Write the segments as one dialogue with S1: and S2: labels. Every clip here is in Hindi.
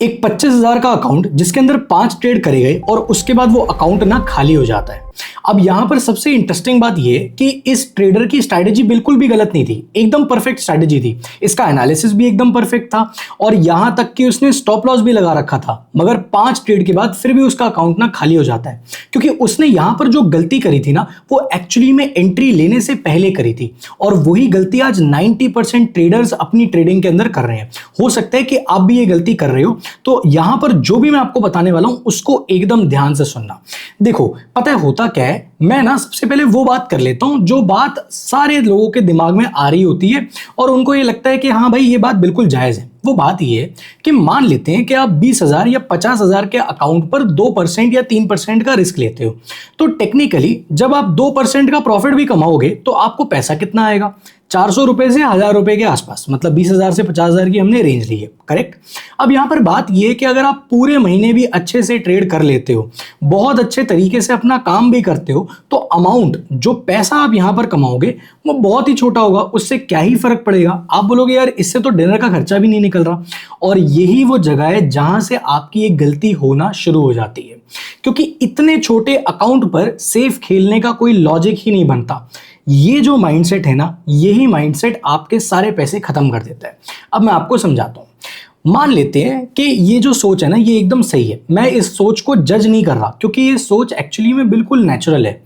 S1: एक 25,000 का अकाउंट जिसके अंदर 5 ट्रेड करे गए और उसके बाद वो अकाउंट ना खाली हो जाता है। अब यहां पर सबसे इंटरेस्टिंग बात ये कि इस ट्रेडर की स्ट्रैटेजी बिल्कुल भी गलत नहीं थी, एकदम परफेक्ट स्ट्रैटेजी थी। इसका एनालिसिस भी एकदम परफेक्ट था और यहां तक कि उसने स्टॉप लॉस भी लगा रखा था, मगर 5 ट्रेड के बाद फिर भी उसका अकाउंट ना खाली हो जाता है क्योंकि उसने यहां पर जो गलती करी थी ना वो एक्चुअली में एंट्री लेने से पहले करी थी और वही गलती आज 90% ट्रेडर्स अपनी ट्रेडिंग के अंदर कर रहे हैं। हो सकता है कि आप भी ये गलती कर रहे हो, तो यहां पर जो भी मैं आपको बताने वाला हूं उसको एकदम ध्यान से सुनना। देखो, पता है होता क्या है, मैं ना सबसे पहले वो बात कर लेता हूं जो बात सारे लोगों के दिमाग में आ रही होती है और उनको ये लगता है कि हाँ भाई ये बात बिल्कुल जायज है। वो बात ये है कि मान लेते हैं कि आप 20,000 या 50,000 के अकाउंट पर 2% या 3% का रिस्क लेते हो, तो टेक्निकली जब आप 2% का प्रॉफिट भी कमाओगे तो आपको पैसा कितना आएगा? 400 रुपए से 1,000 रुपए के आसपास, मतलब 20,000 से 50,000 की हमने रेंज ली है, करेक्ट। अब यहां पर बात यह है कि अगर आप पूरे महीने भी अच्छे से ट्रेड कर लेते हो, बहुत अच्छे तरीके से अपना काम भी करते हो, तो अमाउंट जो पैसा आप यहां पर कमाओगे वो बहुत ही छोटा होगा। उससे क्या ही फर्क पड़ेगा? आप बोलोगे यार इससे तो डिनर का खर्चा भी नहीं निकल रहा। और यही वो जगह है जहां से आपकी एक गलती होना शुरू हो जाती है, क्योंकि इतने छोटे अकाउंट पर सेफ खेलने का कोई लॉजिक ही नहीं बनता। ये जो माइंडसेट है ना, यही माइंडसेट आपके सारे पैसे खत्म कर देता है। अब मैं आपको समझाता हूं। मान लेते हैं कि ये जो सोच है ना ये एकदम सही है, मैं इस सोच को जज नहीं कर रहा क्योंकि ये सोच एक्चुअली में बिल्कुल नेचुरल है।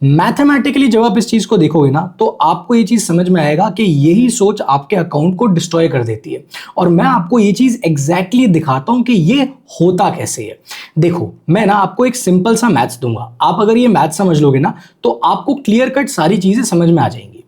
S1: मैथमेटिकली जब आप इस चीज को देखोगे ना तो आपको ये चीज समझ में आएगा कि यही सोच आपके अकाउंट को डिस्ट्रॉय कर देती है। और मैं आपको ये चीज एग्जैक्टली दिखाता हूं कि ये होता कैसे है। देखो, मैं ना आपको एक सिंपल सा मैथ्स दूंगा, आप अगर ये मैथ्स समझ लोगे ना तो आपको क्लियर कट सारी चीजें समझ में आ जाएंगी।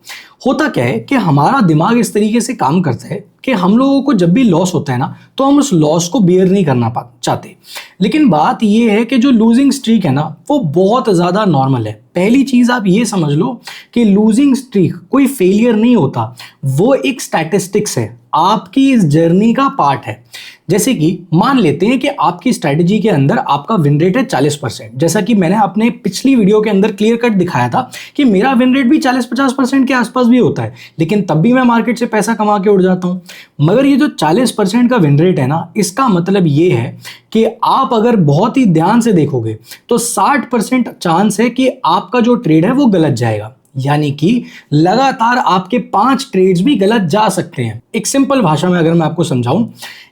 S1: होता क्या है कि हमारा दिमाग इस तरीके से काम करता है कि हम लोगों को जब भी लॉस होता है ना तो हम उस लॉस को बियर नहीं करना चाहते। लेकिन बात यह है कि जो लूजिंग स्ट्रीक है ना वो बहुत ज्यादा नॉर्मल है। पहली चीज आप ये समझ लो कि लूजिंग स्ट्रीक कोई फेलियर नहीं होता, वो एक स्टैटिस्टिक्स है, आपकी इस जर्नी का पार्ट है। जैसे कि मान लेते हैं कि आपकी स्ट्रैटेजी के अंदर आपका विन रेट है 40%, जैसा कि मैंने अपने पिछली वीडियो के अंदर क्लियर कट दिखाया था कि मेरा विन रेट भी 40-50% के आसपास भी होता है, लेकिन तब भी मैं मार्केट से पैसा कमा के उड़ जाता हूं। मगर ये जो 40% का विन रेट है ना, इसका मतलब ये है कि आप अगर बहुत ही ध्यान से देखोगे तो 60% चांस है कि आपका जो ट्रेड है वो गलत जाएगा, यानी कि लगातार आपके 5 ट्रेड्स भी गलत जा सकते हैं। एक सिंपल भाषा में अगर मैं आपको समझाऊं,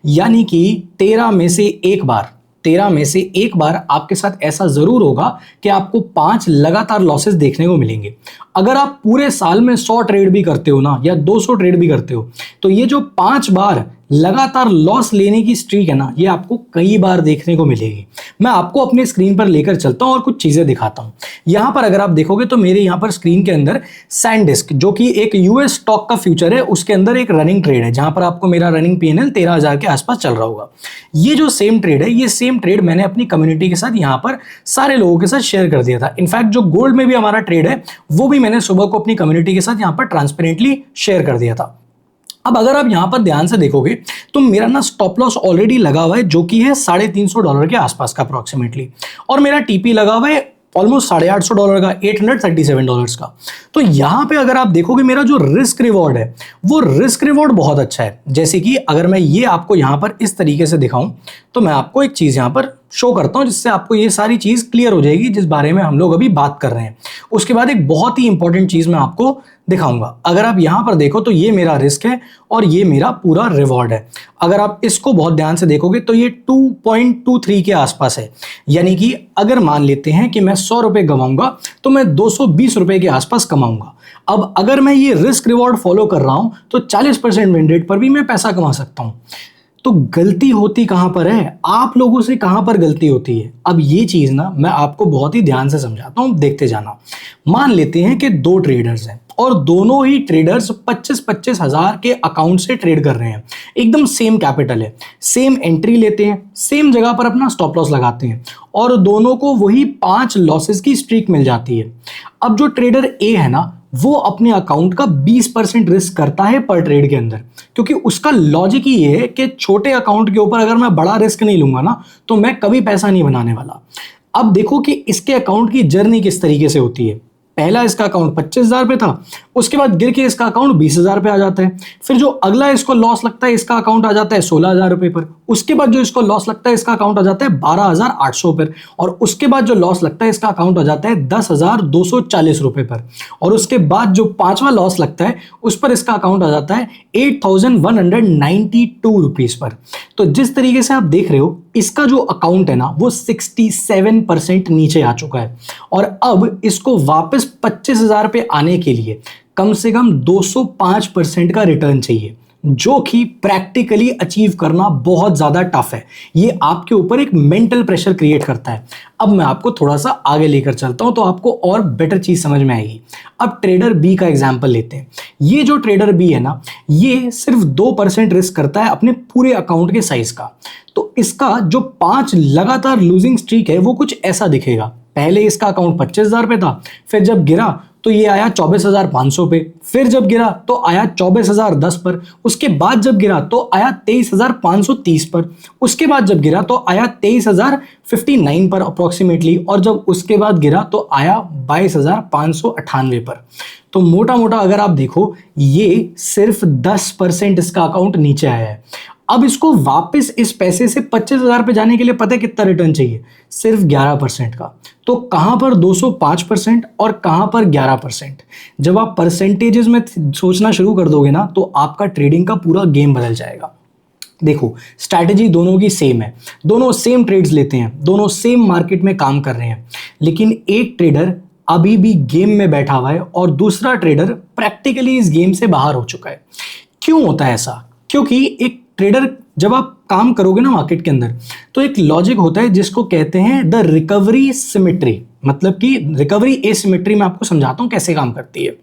S1: यानी कि 13 में से एक बार आपके साथ ऐसा जरूर होगा कि आपको 5 लगातार लॉसेस देखने को मिलेंगे। अगर आप पूरे साल में 100 ट्रेड भी करते हो ना या 200 ट्रेड भी करते हो, तो ये जो 5 बार लगातार लॉस लेने की स्ट्रीक है ना, ये आपको कई बार देखने को मिलेगी। मैं आपको अपने स्क्रीन पर लेकर चलता हूं और कुछ चीजें दिखाता हूं। यहां पर अगर आप देखोगे तो मेरे यहां पर स्क्रीन के अंदर सैनडिस्क, जो कि एक यूएस स्टॉक का फ्यूचर है, उसके अंदर एक रनिंग ट्रेड है जहां पर आपको मेरा रनिंग पीएनएल 13,000 के आसपास चल रहा होगा। ये जो सेम ट्रेड है, ये सेम ट्रेड मैंने अपनी कम्युनिटी के साथ यहां पर सारे लोगों के साथ शेयर कर दिया था। इनफैक्ट जो गोल्ड में भी हमारा ट्रेड है वो भी मैंने सुबह को अपनी कम्युनिटी के साथ यहां पर ट्रांसपेरेंटली शेयर कर दिया था। अब अगर आप यहां पर ध्यान से देखोगे तो मेरा ना स्टॉप लॉस ऑलरेडी लगा हुआ है जो कि है $350 के आसपास का अप्रोक्सीमेटली, और मेरा टीपी लगा हुआ है ऑलमोस्ट $850 का, $837 का। तो यहां पे अगर आप देखोगे मेरा जो रिस्क रिवॉर्ड है वो रिस्क रिवॉर्ड बहुत अच्छा है। जैसे कि अगर मैं ये आपको यहां पर इस तरीके से दिखाऊं तो मैं आपको एक चीज यहां पर शो करता हूं जिससे आपको ये सारी चीज क्लियर हो जाएगी जिस बारे में हम लोग अभी बात कर रहे हैं। उसके बाद एक बहुत ही इंपॉर्टेंट चीज मैं आपको दिखाऊंगा। अगर आप यहां पर देखो तो ये मेरा रिस्क है और ये मेरा पूरा रिवॉर्ड है। अगर आप इसको बहुत ध्यान से देखोगे तो ये 2.23 के आसपास है, यानी कि अगर मान लेते हैं कि मैं 100 रुपए गवाऊंगा तो मैं 220 रुपए के आसपास कमाऊंगा। अब अगर मैं ये रिस्क रिवॉर्ड फॉलो कर रहा हूं तो 40% विन रेट पर भी मैं पैसा कमा सकता हूं। तो गलती होती कहां पर है? आप लोगों से कहां पर गलती होती है? अब ये चीज ना मैं आपको बहुत ही ध्यान से समझाता हूं, देखते जाना। मान लेते हैं कि 2 ट्रेडर्स हैं और दोनों ही ट्रेडर्स 25-25 हजार के अकाउंट से ट्रेड कर रहे हैं। एकदम सेम कैपिटल है, सेम एंट्री लेते हैं, सेम जगह पर अपना स्टॉप लॉस लगाते हैं और दोनों को वही 5 लॉसेस की स्ट्रीक मिल जाती है। अब जो ट्रेडर ए है ना वो अपने अकाउंट का 20% रिस्क करता है पर ट्रेड के अंदर, क्योंकि उसका लॉजिक ही ये है कि छोटे अकाउंट के ऊपर अगर मैं बड़ा रिस्क नहीं लूंगा ना तो मैं कभी पैसा नहीं बनाने वाला। अब देखो कि इसके अकाउंट की जर्नी किस तरीके से होती है। पहला इसका अकाउंट 25,000 पे था, उसके बाद गिर के इसका अकाउंट 20,000 पे आ जाता है। फिर जो अगला इसको लॉस लगता है इसका अकाउंट आ जाता है 16,000 रुपए पर। उसके बाद जो इसको लॉस लगता है इसका अकाउंट आ जाता है 12,800 पर। और उसके बाद जो लॉस लगता है इसका अकाउंट आ जाता है 10,240 रुपए पर। और उसके बाद जो पांचवा लॉस लगता है उस पर इसका अकाउंट आ जाता है 8,192 रुपीज पर। तो जिस तरीके से आप देख रहे हो इसका जो अकाउंट है ना वो 67% नीचे आ चुका है। और अब इसको वापस 25,000 पे आने के लिए कम से कम 205% का रिटर्न चाहिए, जो कि प्रैक्टिकली अचीव करना बहुत ज्यादा टफ है। ये आपके ऊपर एक मेंटल प्रेशर क्रिएट करता है। अब मैं आपको थोड़ा सा आगे लेकर चलता हूं तो आपको और बेटर चीज समझ में आएगी। अब ट्रेडर बी का एग्जांपल लेते हैं। ये जो ट्रेडर बी है ना ये सिर्फ 2% रिस्क करता है अपने पूरे अकाउंट के साइज का। तो इसका जो 5 लगातार लूजिंग स्ट्रीक है वो कुछ ऐसा दिखेगा। पहले इसका अकाउंट 25,000 पे था, फिर जब गिरा तो ये आया 24,500 पे, फिर जब गिरा तो आया 24,010 पर, उसके बाद जब गिरा तो आया 23,530 पर, उसके बाद जब गिरा तो आया 23,059 पर अप्रोक्सीमेटली, और जब उसके बाद गिरा तो आया 22,598 पर। तो मोटा मोटा अगर आप देखो ये सिर्फ 10% इसका अकाउंट नीचे आया है। अब इसको वापस इस पैसे से 25,000 पे जाने के लिए पता है कितना रिटर्न चाहिए? सिर्फ 11% का। तो कहां पर 205% और कहां पर 11%? जब आप परसेंटेजेस में सोचना शुरू कर दोगे ना तो आपका ट्रेडिंग का पूरा गेम बदल जाएगा। देखो स्ट्रैटेजी दोनों की सेम है, दोनों सेम ट्रेड्स लेते हैं, दोनों सेम मार्केट में काम कर रहे हैं, लेकिन एक ट्रेडर अभी भी गेम में बैठा हुआ है और दूसरा ट्रेडर प्रैक्टिकली इस गेम से बाहर हो चुका है। क्यों होता है ऐसा? क्योंकि एक ट्रेडर जब आप काम करोगे ना मार्केट के अंदर तो एक लॉजिक होता है जिसको कहते हैं द रिकवरी सिमेट्री। मतलब कि रिकवरी एसिमेट्री मैं आपको समझाता हूं कैसे काम करती है।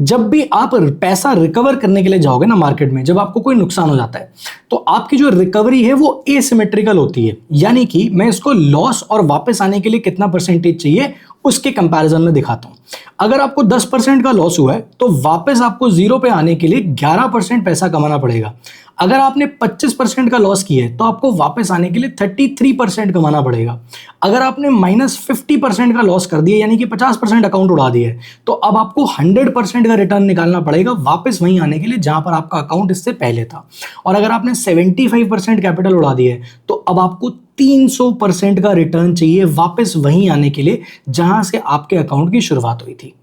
S1: जब भी आप पैसा रिकवर करने के लिए जाओगे ना मार्केट में, जब आपको कोई नुकसान हो जाता है तो आपकी जो रिकवरी है वो एसिमेट्रिकल होती है। यानी कि मैं इसको लॉस और वापस आने के लिए कितना परसेंटेज चाहिए उसके कंपैरिजन में दिखाता हूं। अगर आपको 10% का लॉस हुआ है तो वापस आपको 0 पे आने के लिए 11% पैसा कमाना पड़ेगा। अगर आपने 25% का लॉस किया है तो आपको वापस आने के लिए 33% कमाना पड़ेगा। अगर आपने -50% का लॉस कर दिया यानी कि 50% अकाउंट उड़ा दिया है तो अब आपको 100% का रिटर्न निकालना पड़ेगा वापस वहीं आने के लिए जहां पर आपका अकाउंट इससे पहले था। और अगर आपने 75% कैपिटल उड़ा दिया है तो अब आपको 300% का रिटर्न चाहिए वापस वहीं आने के लिए जहां से आपके अकाउंट की शुरुआत हुई थी।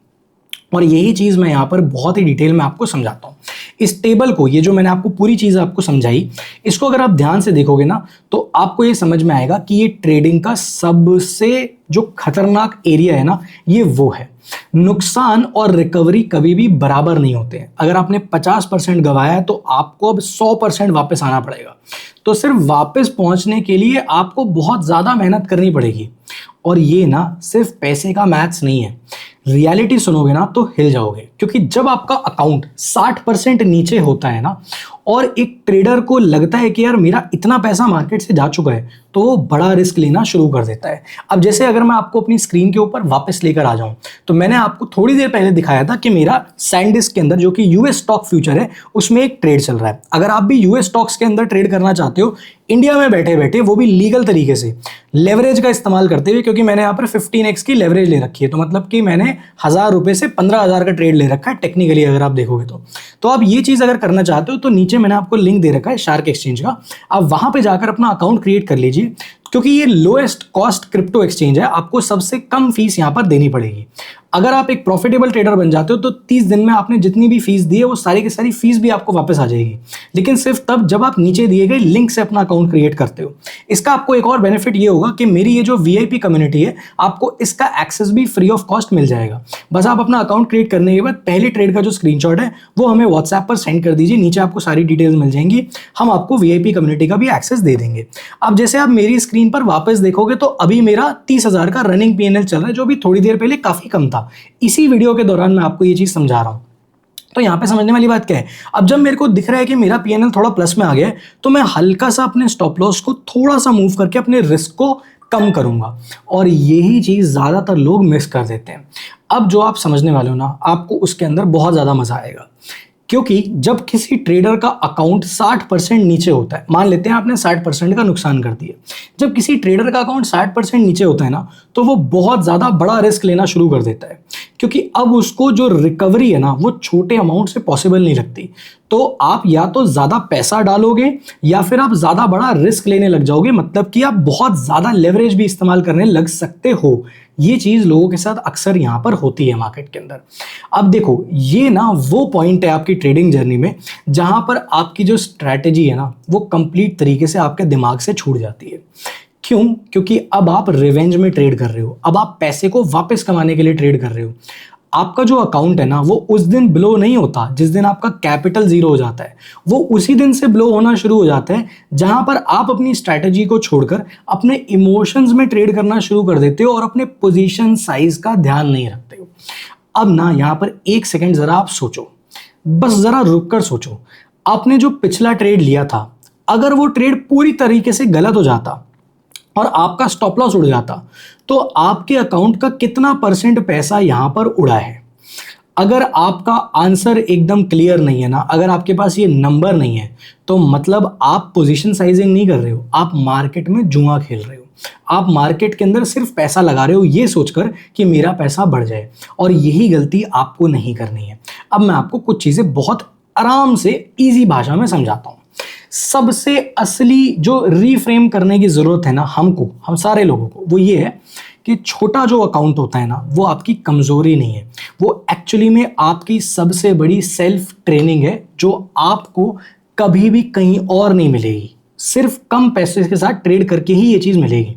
S1: और यही चीज मैं यहां पर बहुत ही डिटेल में आपको समझाता हूं। इस टेबल को, ये जो मैंने आपको पूरी चीज आपको समझाई, इसको अगर आप ध्यान से देखोगे ना तो आपको ये समझ में आएगा कि ये ट्रेडिंग का सबसे जो खतरनाक एरिया है ना ये वो है। नुकसान और रिकवरी कभी भी बराबर नहीं होते हैं। अगर आपने 50% गंवाया है तो आपको अब 100% वापस आना पड़ेगा। तो सिर्फ वापस पहुंचने के लिए आपको बहुत ज्यादा मेहनत करनी पड़ेगी। और ये ना सिर्फ पैसे का मैथ्स नहीं है, रियलिटी सुनोगे ना तो हिल जाओगे। क्योंकि जब आपका अकाउंट 60% नीचे होता है ना और एक ट्रेडर को लगता है कि यार मेरा इतना पैसा मार्केट से जा चुका है तो वो बड़ा रिस्क लेना शुरू कर देता है। अब जैसे अगर मैं आपको अपनी स्क्रीन के ऊपर वापस लेकर आ जाऊं तो मैंने आपको थोड़ी देर पहले दिखाया था कि मेरा सैनडिस्क के अंदर जो कि यूएस स्टॉक फ्यूचर है उसमें एक ट्रेड चल रहा है। अगर आप भी यूएस स्टॉक्स के अंदर ट्रेड करना चाहते हो इंडिया में बैठे बैठे, वो भी लीगल तरीके से, लेवरेज का इस्तेमाल करते हुए, क्योंकि मैंने यहाँ पर 15x की लेवरेज ले रखी है, तो मतलब कि मैंने 1,000 रुपए से 15,000 का ट्रेड ले रखा है टेक्निकली अगर आप देखोगे तो आप ये चीज अगर करना चाहते हो तो नीचे मैंने आपको लिंक दे रखा है शार्क एक्सचेंज का, आप वहां पे जाकर अपना अकाउंट क्रिएट कर लीजिए। क्योंकि ये लोएस्ट कॉस्ट क्रिप्टो एक्सचेंज है, आपको सबसे कम फीस यहां पर देनी पड़ेगी। अगर आप एक प्रॉफिटेबल ट्रेडर बन जाते हो तो 30 दिन में आपने जितनी भी फीस दी है वो सारी की सारी फीस भी आपको वापस आ जाएगी, लेकिन सिर्फ तब जब आप नीचे दिए गए लिंक से अपना अकाउंट क्रिएट करते हो। इसका आपको एक और बेनिफिट ये होगा कि मेरी ये जो वीआईपी कम्युनिटी है आपको इसका एक्सेस भी फ्री ऑफ कॉस्ट मिल जाएगा। बस आप अपना अकाउंट क्रिएट करने के बाद पहले ट्रेड का जो स्क्रीनशॉट है वो हमें व्हाट्सएप पर सेंड कर दीजिए, नीचे आपको सारी डिटेल्स मिल जाएंगी, हम आपको वीआईपी कम्युनिटी का भी एक्सेस दे देंगे। अब जैसे आप मेरी स्क्रीन पर वापस देखोगे तो अभी मेरा 30,000 का रनिंग पीएनएल चल रहा है, जो भी थोड़ी देर पहले काफी कम था। इसी वीडियो के दौरान मैं आपको ये चीज समझा रहा हूं। तो यहां पे समझने वाली बात क्या है, अब जब मेरे को दिख रहा है कि मेरा पीएनएल थोड़ा प्लस में आ गया है तो मैं हल्का सा अपने स्टॉप लॉस को थोड़ा सा मूव करके अपने रिस्क को कम करूंगा, और यही चीज ज्यादातर लोग मिस कर देते हैं। अब जो आप समझने वाले हो ना आपको उसके अंदर बहुत ज्यादा मजा आएगा। क्योंकि जब किसी ट्रेडर का अकाउंट 60% नीचे होता है, मान लेते हैं आपने 60% का नुकसान कर दिया, जब किसी ट्रेडर का अकाउंट 60% नीचे होता है ना, तो वो बहुत ज़्यादा बड़ा रिस्क लेना शुरू कर देता है, क्योंकि अब उसको जो रिकवरी है ना वो छोटे अमाउंट से पॉसिबल नहीं लगती। तो आप या तो ज़्यादा पैसा डालोगे या फिर आप ज़्यादा बड़ा रिस्क लेने लग जाओगे, मतलब कि आप बहुत ज़्यादा लेवरेज भी इस्तेमाल करने लग सकते हो। ये चीज़ लोगों के साथ अक्सर यहाँ पर होती है मार्केट के अंदर। अब देखो, ये ना वो पॉइंट है आपकी ट्रेडिंग जर्नी में जहाँ पर आपकी जो स्ट्रैटेजी है ना वो कंप्लीट तरीके से आपके दिमाग से छूट जाती है। क्यों? क्योंकि अब आप रिवेंज में ट्रेड कर रहे हो, अब आप पैसे को वापस कमाने के लिए ट्रेड कर रहे हो। आपका जो अकाउंट है ना वो उस दिन ब्लो नहीं होता जिस दिन आपका कैपिटल जीरो हो जाता है, वो उसी दिन से ब्लो होना शुरू हो जाता है जहां पर आप अपनी स्ट्रैटेजी को छोड़कर अपने इमोशंस में ट्रेड करना शुरू कर देते हो और अपने पोजीशन साइज का ध्यान नहीं रखते हो। अब ना यहाँ पर एक सेकंड जरा आप सोचो, बस जरा रुक कर सोचो, आपने जो पिछला ट्रेड लिया था अगर वो ट्रेड पूरी तरीके से गलत हो जाता और आपका स्टॉप लॉस उड़ जाता तो आपके अकाउंट का कितना परसेंट पैसा यहां पर उड़ा है? अगर आपका आंसर एकदम क्लियर नहीं है ना, अगर आपके पास ये नंबर नहीं है, तो मतलब आप पोजीशन साइजिंग नहीं कर रहे हो, आप मार्केट में जुआ खेल रहे हो। आप मार्केट के अंदर सिर्फ पैसा लगा रहे हो ये सोचकर कि मेरा पैसा बढ़ जाए, और यही गलती आपको नहीं करनी है। अब मैं आपको कुछ चीजें बहुत आराम से इजी भाषा में समझाता हूं। सबसे असली जो रीफ्रेम करने की जरूरत है ना हमको, हम सारे लोगों को, वो ये है कि छोटा जो अकाउंट होता है ना वो आपकी कमजोरी नहीं है, वो एक्चुअली में आपकी सबसे बड़ी सेल्फ ट्रेनिंग है जो आपको कभी भी कहीं और नहीं मिलेगी। सिर्फ कम पैसे के साथ ट्रेड करके ही ये चीज मिलेगी।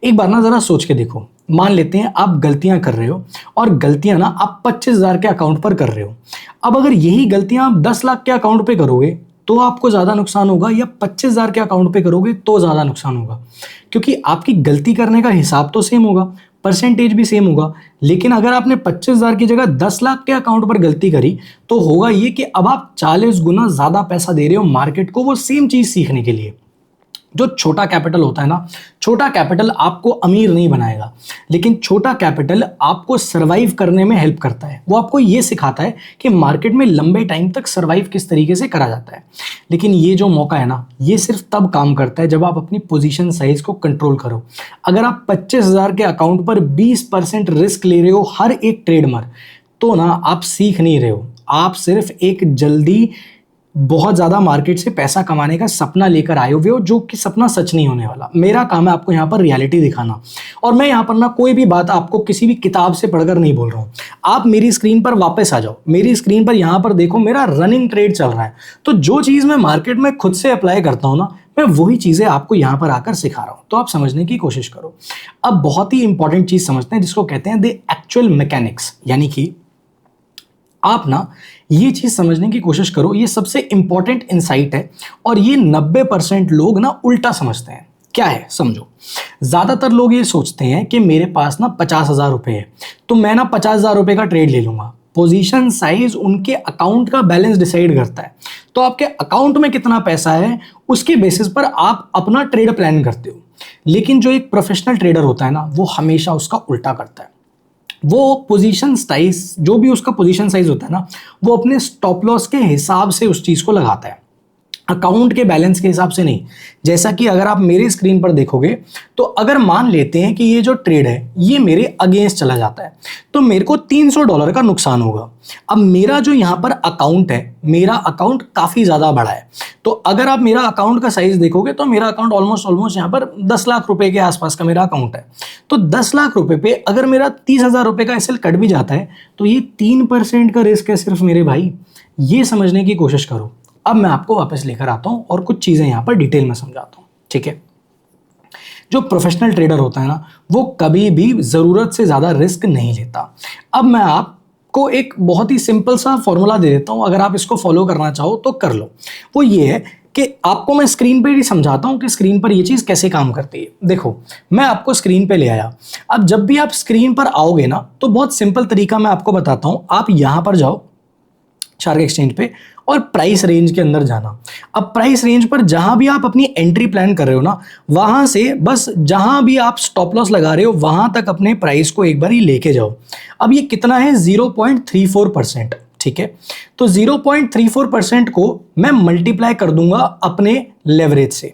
S1: एक बार ना जरा सोच के देखो, मान लेते हैं आप गलतियां कर रहे हो और गलतियां ना आप 25,000 के अकाउंट पर कर रहे हो। अब अगर यही गलतियां आप 10 लाख के अकाउंट पे करोगे तो आपको ज्यादा नुकसान होगा, या 25,000 के अकाउंट पे करोगे तो ज्यादा नुकसान होगा? क्योंकि आपकी गलती करने का हिसाब तो सेम होगा, परसेंटेज भी सेम होगा, लेकिन अगर आपने 25,000 की जगह 10 लाख के अकाउंट पर गलती करी तो होगा ये कि अब आप 40 गुना ज्यादा पैसा दे रहे हो मार्केट को वो सेम चीज सीखने के लिए। जो छोटा कैपिटल होता है ना, छोटा कैपिटल आपको अमीर नहीं बनाएगा, लेकिन छोटा कैपिटल आपको सरवाइव करने में हेल्प करता है। वो आपको ये सिखाता है कि मार्केट में लंबे टाइम तक सरवाइव किस तरीके से करा जाता है। लेकिन ये जो मौका है ना, ये सिर्फ तब काम करता है जब आप अपनी पोजीशन साइज को कंट्रोल करो। अगर आप 25,000 के अकाउंट पर 20% रिस्क ले रहे हो हर एक ट्रेड में, तो ना आप सीख नहीं रहे हो, आप सिर्फ एक जल्दी बहुत ज्यादा मार्केट से पैसा कमाने का सपना लेकर आए हुए हो, जो कि सपना सच नहीं होने वाला। मेरा काम है आपको यहाँ पर रियलिटी दिखाना, और मैं यहाँ पर ना कोई भी बात आपको किसी भी किताब से पढ़कर नहीं बोल रहा हूँ। आप मेरी स्क्रीन पर वापस आ जाओ, मेरी स्क्रीन पर यहाँ पर देखो, मेरा रनिंग ट्रेड चल रहा है। तो जो चीज़ मैं मार्केट में खुद से अप्लाई करता हूँ ना, मैं वही चीज़ें आपको यहाँ पर आकर सिखा रहा हूँ, तो आप समझने की कोशिश करो। अब बहुत ही इंपॉर्टेंट चीज़ समझते हैं जिसको कहते हैं द एक्चुअल मैकेनिक्स, यानी कि आप ना ये चीज समझने की कोशिश करो। ये सबसे इंपॉर्टेंट इंसाइट है और ये 90% लोग ना उल्टा समझते हैं। क्या है समझो, ज्यादातर लोग ये सोचते हैं कि मेरे पास ना 50,000 रुपए है तो मैं ना 50,000 रुपए का ट्रेड ले लूंगा। पोजीशन साइज उनके अकाउंट का बैलेंस डिसाइड करता है, तो आपके अकाउंट में कितना पैसा है उसके बेसिस पर आप अपना ट्रेड प्लान करते हो। लेकिन जो एक प्रोफेशनल ट्रेडर होता है ना, वो हमेशा उसका उल्टा करता है। वो पोजीशन साइज, जो भी उसका पोजीशन साइज होता है ना, वो अपने स्टॉप लॉस के हिसाब से उस चीज को लगाता है, अकाउंट के बैलेंस के हिसाब से नहीं। जैसा कि अगर आप मेरी स्क्रीन पर देखोगे तो अगर मान लेते हैं कि ये जो ट्रेड है ये मेरे अगेंस्ट चला जाता है तो मेरे को $300 का नुकसान होगा। अब मेरा जो यहाँ पर अकाउंट है, मेरा अकाउंट काफी ज्यादा बड़ा है, तो अगर आप मेरा अकाउंट का साइज देखोगे तो मेरा अकाउंट ऑलमोस्ट यहाँ पर 10 लाख रुपए के आसपास का मेरा अकाउंट है। तो 10 लाख रुपए पे अगर मेरा 30,000 रुपए का एसएल कट भी जाता है तो ये 3% का रिस्क है सिर्फ मेरे भाई। ये समझने की कोशिश करो। अब मैं आपको वापस लेकर आता हूं और कुछ चीजें यहां पर डिटेल में समझाता हूं, ठीक है। जो प्रोफेशनल ट्रेडर होता है ना, वो कभी भी जरूरत से ज्यादा रिस्क नहीं लेता। अब मैं आपको एक बहुत ही सिंपल सा फॉर्मूला दे देता हूं, अगर आप इसको फॉलो करना चाहो तो कर लो। वो ये है कि आपको मैं स्क्रीन पे ही समझाता हूं कि स्क्रीन पर ये चीज कैसे काम करती है। देखो, मैं आपको स्क्रीन पे ले आया। अब जब भी आप स्क्रीन पर आओगे ना, तो बहुत सिंपल तरीका मैं आपको बताता हूं। आप यहां पर जाओ शार्क एक्सचेंज पे और प्राइस रेंज के अंदर जाना। अब प्राइस रेंज पर जहां भी आप अपनी एंट्री प्लान कर रहे हो ना, वहां से बस जहां भी आप स्टॉप लॉस लगा रहे हो वहां तक अपने प्राइस को एक बार ही लेके जाओ। अब ये कितना है, 0.34%, ठीक है। तो 0.34% को मैं मल्टीप्लाई कर दूंगा अपने लेवरेज से।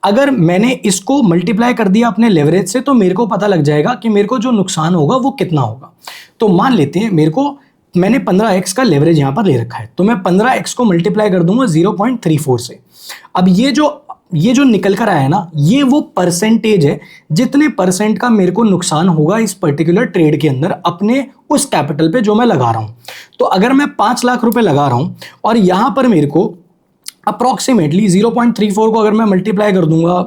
S1: अगर मैंने इसको मल्टीप्लाई कर दिया अपने लेवरेज से तो मेरे को पता लग जाएगा कि मेरे को जो नुकसान होगा वो कितना होगा। तो मान लेते हैं मैंने 15x का लेवरेज यहां पर ले रखा है, तो मैं 15x को मल्टीप्लाई कर दूंगा 0.34 से। अब ये जो निकल कर आया ना, ये वो परसेंटेज है जितने परसेंट का मेरे को नुकसान होगा इस पर्टिकुलर ट्रेड के अंदर अपने उस कैपिटल पे जो मैं लगा रहा हूं। तो अगर मैं 5 लाख रुपए लगा रहा हूं और यहां पर मेरे को अप्रोक्सीमेटली 0.34 को अगर मैं मल्टीप्लाई कर दूंगा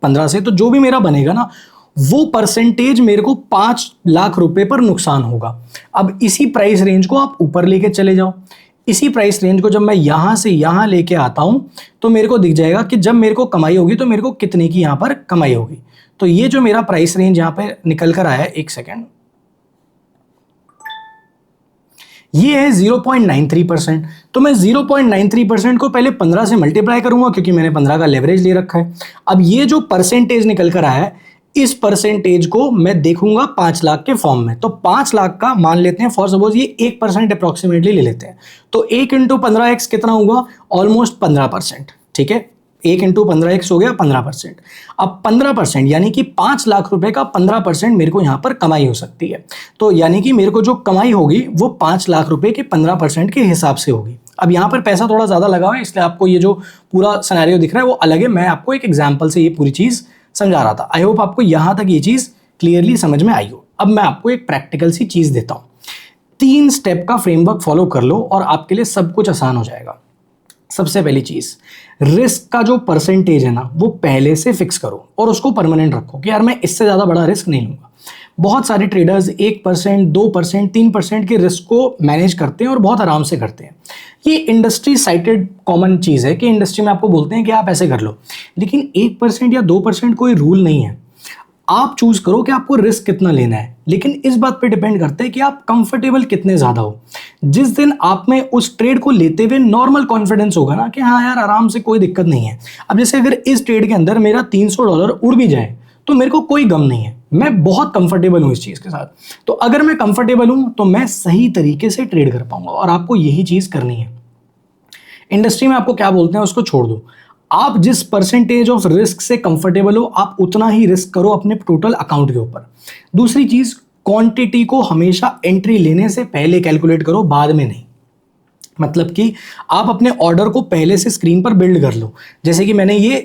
S1: 15 से, तो जो भी मेरा बनेगा ना वो परसेंटेज मेरे को 5 लाख रुपए पर नुकसान होगा। अब इसी प्राइस रेंज को आप ऊपर लेके चले जाओ। इसी प्राइस रेंज को जब मैं यहां से यहां लेके आता हूं तो मेरे को दिख जाएगा कि जब मेरे को कमाई होगी तो मेरे को कितने की यहां पर कमाई होगी। तो ये जो मेरा प्राइस रेंज यहां पे निकल कर आया है, एक सेकेंड, ये है 0.93%। तो मैं 0.93% को पहले 15 से मल्टीप्लाई करूंगा क्योंकि मैंने 15 का लेवरेज ले रखा है। अब ये जो परसेंटेज निकल कर आया है, इस परसेंटेज को मैं देखूंगा 5 लाख के फॉर्म में। तो 5 लाख का मान लेते हैं फॉर सपोज ये 1% अप्रोक्सीमेटली ले लेते हैं, तो 1 इंटू 15x कितना होगा, ऑलमोस्ट 15%। ठीक है, 1 इंटू 15x हो गया 15%। अब 15% यानी कि 5 लाख रुपए का 15% मेरे को यहां पर कमाई हो सकती है। तो यानी कि मेरे को जो कमाई होगी वो 5 लाख रुपए के 15% के हिसाब से होगी। अब यहां पर पैसा थोड़ा ज्यादा लगा हुआ है इसलिए आपको ये जो पूरा सिनेरियो दिख रहा है वो अलग है। मैं आपको एक एग्जाम्पल से ये पूरी चीज समझा रहा था। आई होप आपको यहां तक ये चीज क्लियरली समझ में आई हो। अब मैं आपको एक प्रैक्टिकल सी चीज देता हूं। 3 स्टेप का फ्रेमवर्क फॉलो कर लो और आपके लिए सब कुछ आसान हो जाएगा। सबसे पहली चीज, रिस्क का जो परसेंटेज है ना वो पहले से फिक्स करो और उसको परमानेंट रखो कि यार मैं इससे ज्यादा बड़ा रिस्क नहीं लूंगा। बहुत सारे ट्रेडर्स 1%, 2%, 3% के रिस्क को मैनेज करते हैं और बहुत आराम से करते हैं। ये इंडस्ट्री साइटेड कॉमन चीज है कि इंडस्ट्री में आपको बोलते हैं कि आप ऐसे कर लो, लेकिन 1% या 2% कोई रूल नहीं है। आप चूज करो कि आपको रिस्क कितना लेना है, लेकिन इस बात पे डिपेंड करता है कि आप कंफर्टेबल कितने ज्यादा हो। जिस दिन आप में उस ट्रेड को लेते हुए नॉर्मल कॉन्फिडेंस होगा ना कि हाँ यार आराम से कोई दिक्कत नहीं है। अब जैसे अगर इस ट्रेड के अंदर मेरा $300 उड़ भी जाए तो मेरे को कोई गम नहीं है, मैं बहुत कंफर्टेबल हूं इस चीज के साथ। तो अगर मैं कंफर्टेबल हूं तो मैं सही तरीके से ट्रेड कर पाऊंगा और आपको यही चीज करनी है। इंडस्ट्री में आपको क्या बोलते हैं उसको छोड़ दो। आप जिस परसेंटेज ऑफ रिस्क से कंफर्टेबल हो आप उतना ही रिस्क करो अपने टोटल अकाउंट के ऊपर। दूसरी चीज, क्वांटिटी को हमेशा एंट्री लेने से पहले कैलकुलेट करो, बाद में नहीं। मतलब कि आप अपने ऑर्डर को पहले से स्क्रीन पर बिल्ड कर लो। जैसे कि मैंने ये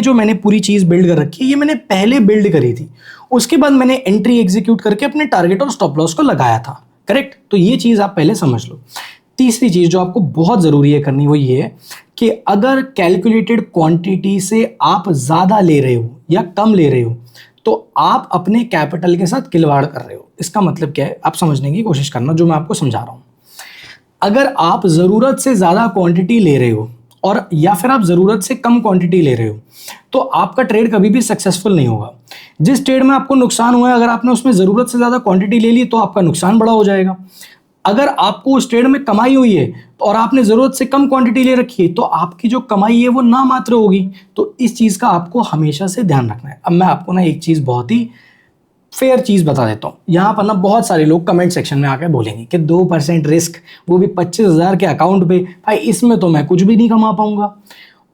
S1: जो मैंने पूरी चीज बिल्ड कर रखी है ये मैंने पहले बिल्ड करी थी, उसके बाद मैंने एंट्री एग्जीक्यूट करके अपने टारगेट और स्टॉप लॉस को लगाया था। करेक्ट? तो ये चीज आप पहले समझ लो। तीसरी चीज जो आपको बहुत जरूरी है करनी वो ये है कि अगर कैलकुलेटेड क्वांटिटी से आप ज्यादा ले रहे हो या कम ले रहे हो तो आप अपने कैपिटल के साथ खिलवाड़ कर रहे हो। इसका मतलब क्या है आप समझने की कोशिश करना जो मैं आपको समझा रहा हूं। अगर आप जरूरत से ज्यादा क्वांटिटी ले रहे हो और या फिर आप जरूरत से कम क्वांटिटी ले रहे हो तो आपका ट्रेड कभी भी सक्सेसफुल नहीं होगा। जिस ट्रेड में आपको नुकसान हुआ है अगर आपने उसमें जरूरत से ज्यादा क्वांटिटी ले ली तो आपका नुकसान बड़ा हो जाएगा। अगर आपको उस ट्रेड में कमाई हुई है और आपने जरूरत से कम क्वांटिटी ले रखी है तो आपकी जो कमाई है वो ना मात्र होगी। तो इस चीज का आपको हमेशा से ध्यान रखना है। अब मैं आपको ना एक चीज बहुत ही फेयर चीज बता देता हूँ। यहाँ पर ना बहुत सारे लोग कमेंट सेक्शन में आकर बोलेंगे कि 2% रिस्क, वो भी 25,000 के अकाउंट पे, भाई इसमें तो मैं कुछ भी नहीं कमा पाऊंगा।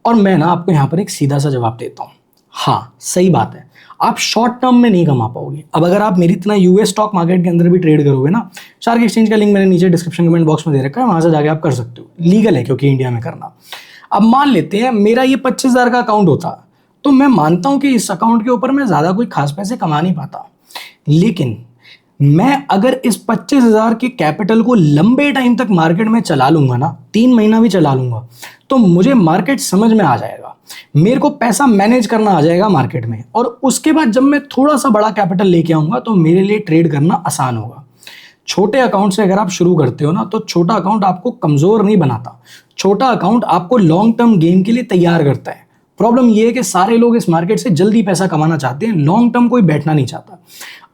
S1: और मैं ना आपको यहाँ पर एक सीधा सा जवाब देता हूँ, हाँ सही बात है, आप शॉर्ट टर्म में नहीं कमा पाओगे। अब अगर आप मेरी इतना यूएस स्टॉक मार्केट के अंदर भी ट्रेड करोगे ना, शार्क एक्सचेंज का लिंक मैंने नीचे डिस्क्रिप्शन कमेंट बॉक्स में दे रखा है, वहां से जाके आप कर सकते हो, लीगल है क्योंकि इंडिया में करना। अब मान लेते हैं मेरा ये 25,000 का अकाउंट होता तो मैं मानता हूं कि इस अकाउंट के ऊपर मैं ज्यादा कोई खास पैसे कमा नहीं पाता, लेकिन मैं अगर इस 25,000 के कैपिटल को लंबे टाइम तक मार्केट में चला लूंगा ना, 3 महीना भी चला लूंगा, तो मुझे मार्केट समझ में आ जाएगा, मेरे को पैसा मैनेज करना आ जाएगा मार्केट में। और उसके बाद जब मैं थोड़ा सा बड़ा कैपिटल लेके आऊंगा तो मेरे लिए ट्रेड करना आसान होगा। छोटे अकाउंट से अगर आप शुरू करते हो ना तो छोटा अकाउंट आपको कमजोर नहीं बनाता, छोटा अकाउंट आपको लॉन्ग टर्म गेम के लिए तैयार करता है। प्रॉब्लम यह है कि सारे लोग इस मार्केट से जल्दी पैसा कमाना चाहते हैं, लॉन्ग टर्म कोई बैठना नहीं चाहता।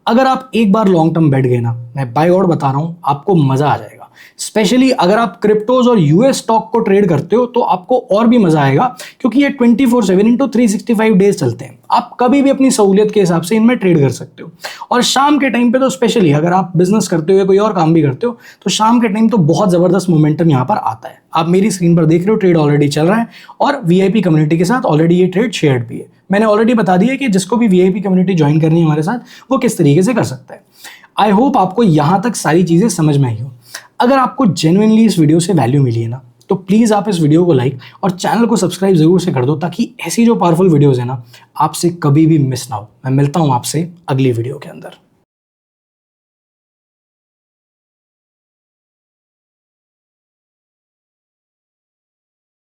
S1: अगर आप एक बार लॉन्ग टर्म बैठ गए ना, मैं बाय गॉड बता रहा हूं आपको मजा आ जाएगा। स्पेशली अगर आप क्रिप्टोज और यूएस स्टॉक को ट्रेड करते हो तो आपको और भी मजा आएगा, क्योंकि ये 24/7 इंटू 365 डेज चलते हैं। आप कभी भी अपनी सहूलियत के हिसाब से इनमें ट्रेड कर सकते हो। और शाम के टाइम पे तो स्पेशली अगर आप बिजनेस करते हो या कोई और काम भी करते हो तो शाम के टाइम तो बहुत जबरदस्त मोमेंटम यहाँ पर आता है। आप मेरी स्क्रीन पर देख रहे हो ट्रेड ऑलरेडी चल रहा है और वीआईपी कम्युनिटी के साथ ऑलरेडी ये ट्रेड शेयर्ड भी है। मैंने ऑलरेडी बता दिया कि जिसको भी वीआईपी कम्युनिटी ज्वाइन करनी है हमारे साथ, वो किस तरीके से कर सकता है। आई होप आपको यहाँ तक सारी चीज़ें समझ में आई हो। अगर आपको जेन्युइनली इस वीडियो से वैल्यू मिली है ना, तो प्लीज़ आप इस वीडियो को लाइक और चैनल को सब्सक्राइब जरूर से कर दो, ताकि ऐसी जो पावरफुल वीडियोज़ है ना आपसे कभी भी मिस ना हो। मैं मिलता हूँ आपसे अगली वीडियो के अंदर।